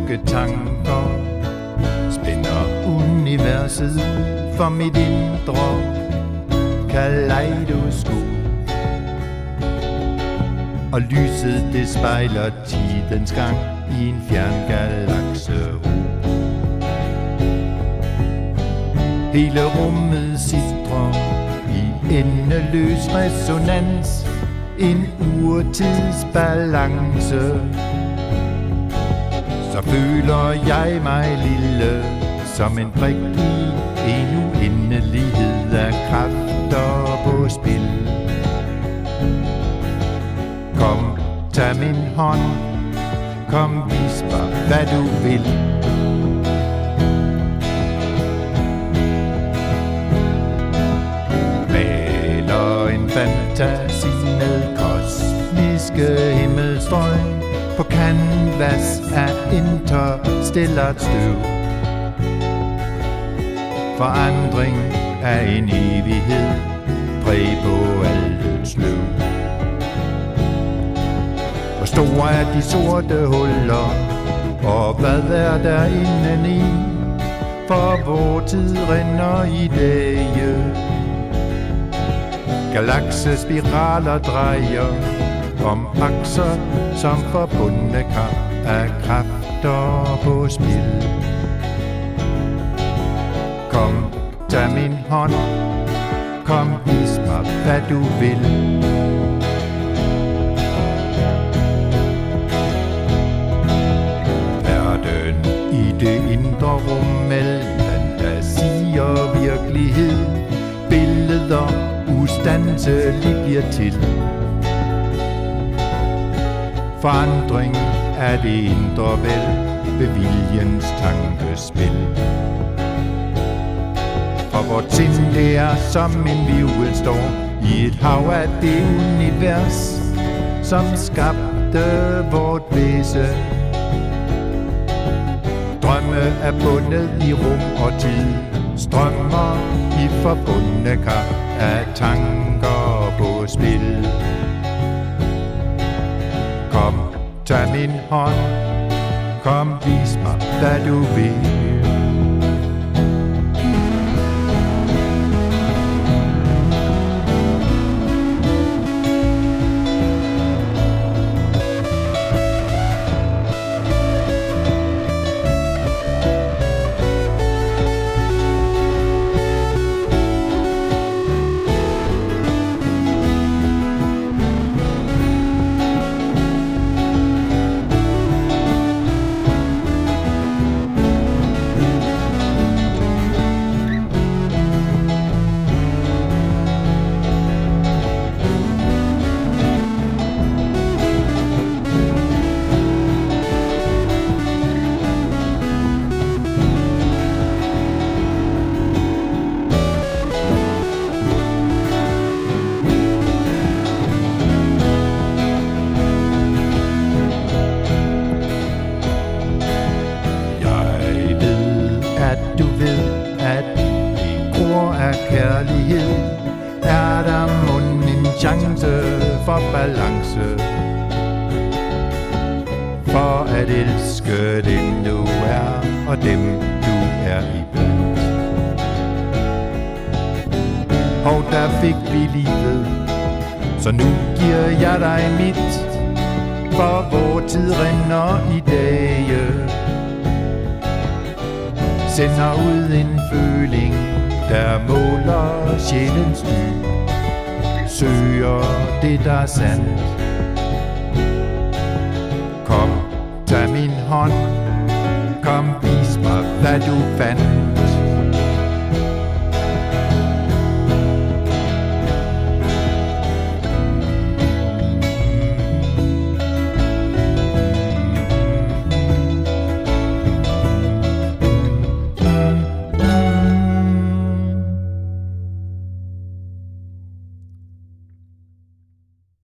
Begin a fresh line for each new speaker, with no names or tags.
smukke tanker spænder universet for mit indre kaleidoskop. Og lyset det spejler tidens gang i en fjern galakse. Hele rummet sitrer i endeløs resonans, en urtidsbalance. Så føler jeg mig lille som en brik i en uendelighed af kræfter på spil. Kom, tag min hånd, kom, vis mig, hvad du vil. Maler en fantasi med kosmiske himmelstrøg på canvas af interstellart støv. Forandring af en evighed, præg på alt døds løv. Hvor store er de sorte huller, og hvad er der indeni? For vor tid rinder i dage. Galaksespiraler drejer om akser som forbundne kar af kræfter på spil. Kom, tag min hånd, kom, vis mig, hvad du vil. I det indre rum mellem fantasi og virkelighed, billeder ustandselig bliver til. Forandring af det indre vel ved viljens tankespil. For vort sind det er som en hvirvel står i et hav af det univers, som skabte vort væsen. Drømme er bundet i rum og tid, strømmer i forbundne kar af tanker på spil. Kom, tag min hånd, kom, vis mig, hvad du vil. Du ved, at det gror af kærlighed, er der mon en chance for balance. For at elske den du er, og dem du er iblandt. Og der fik vi livet, så nu giver jeg dig mit. For vor tid rinder i dage, sender ud en føling, der måler sjælens dyb, søger det der er sandt. Kom, tag min hånd, kom, vis mig, hvad du fandt.